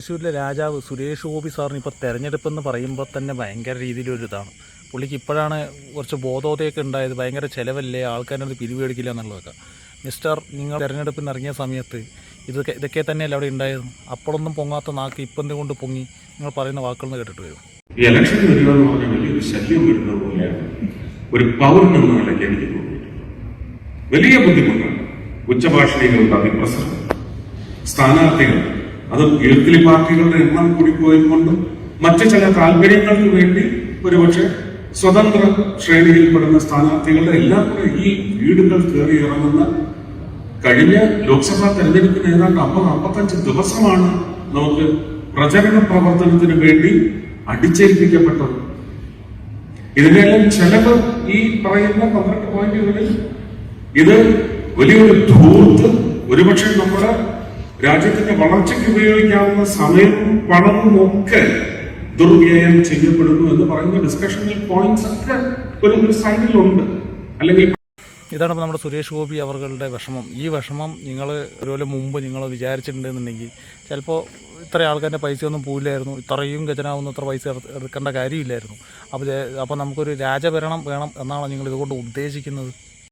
തൃശ്ശൂരിലെ രാജാവ് സുരേഷ് ഗോപി സാറിന് ഇപ്പോൾ തെരഞ്ഞെടുപ്പെന്ന് പറയുമ്പോൾ തന്നെ ഭയങ്കര രീതിയിലൊരിതാണ്. പുള്ളിക്ക് ഇപ്പോഴാണ് കുറച്ച് ബോധോദയമൊക്കെ ഉണ്ടായത്. ഭയങ്കര ചിലവല്ലേ, ആൾക്കാരത് പിരിവെടുക്കില്ല എന്നുള്ളതൊക്കെ. മിസ്റ്റർ, നിങ്ങൾ തിരഞ്ഞെടുപ്പിന് ഇറങ്ങിയ സമയത്ത് ഇതൊക്കെ തന്നെയല്ലേ അവിടെ ഉണ്ടായത്? അപ്പോഴൊന്നും പൊങ്ങാത്ത നാക്ക് ഇപ്പം എന്തുകൊണ്ട് പൊങ്ങി? നിങ്ങൾ പറയുന്ന വാക്കുകൾ കേട്ടിട്ട് വരും. ഈ ഇലക്ഷൻ വരിക എന്ന് പറഞ്ഞാൽ വലിയൊരു ശല്യം വരുന്നത് പോലെയാണ് ഒരു പൗരൻ എന്ന നിലയ്ക്ക് എനിക്ക് തോന്നിയിട്ടുണ്ട്. വലിയ ബുദ്ധിമുട്ടാണ്. ഉച്ചഭാഷണികളുടെ അതിപ്രസരം, സ്ഥാനാർത്ഥികൾ, അത് ഈർക്കിലി പാർട്ടികളുടെ എണ്ണം കൂടിപ്പോയതുകൊണ്ടും മറ്റു ചില താല്പര്യങ്ങൾക്ക് വേണ്ടി ഒരുപക്ഷെ സ്വതന്ത്ര ശ്രേണിയിൽപ്പെടുന്ന സ്ഥാനാർത്ഥികളുടെ എല്ലാം കൂടെ ഈ വീടുകൾ കയറി ഇറങ്ങുന്ന കഴിഞ്ഞ ലോക്സഭാ തെരഞ്ഞെടുപ്പിന് ഏതാണ്ട് 50-55 ദിവസമാണ് നമുക്ക് പ്രചരണ പ്രവർത്തനത്തിന് വേണ്ടി അടിച്ചേൽപ്പിക്കപ്പെട്ടത്. ഇതിനെല്ലാം ചെലവ് ഈ പറയുന്ന 12 പോയിന്റുകളിൽ ഇത് വലിയൊരു ധൂർത്ത്, ഒരുപക്ഷെ നമ്മുടെ രാജ്യത്തിന്റെ വളർച്ചയ്ക്ക് ഉപയോഗിക്കാവുന്ന സമയവും പണവും ഒക്കെ ദുർവ്യയം ചെയ്യപ്പെടുന്നു എന്ന് പറയുന്ന ഡിസ്കഷനിൽ പോയിന്റ്സ് ഒക്കെ ഒരു സൈഡിലുണ്ട്. അല്ലെങ്കിൽ ഇതാണ് ഇപ്പോൾ നമ്മുടെ സുരേഷ് ഗോപി അവരുടെ വിഷമം. ഈ വിഷമം നിങ്ങൾ ഒരുപോലെ മുമ്പ് നിങ്ങൾ വിചാരിച്ചിട്ടുണ്ടെന്നുണ്ടെങ്കിൽ ചിലപ്പോൾ ഇത്ര ആൾക്കാരുടെ പൈസയൊന്നും പോയില്ലായിരുന്നു, ഇത്രയും ഖജനാവുന്ന അത്ര പൈസ എടുക്കേണ്ട കാര്യമില്ലായിരുന്നു. അപ്പോൾ നമുക്കൊരു രാജഭരണം വേണം എന്നാണ് നിങ്ങൾ ഇതുകൊണ്ട് ഉദ്ദേശിക്കുന്നത്?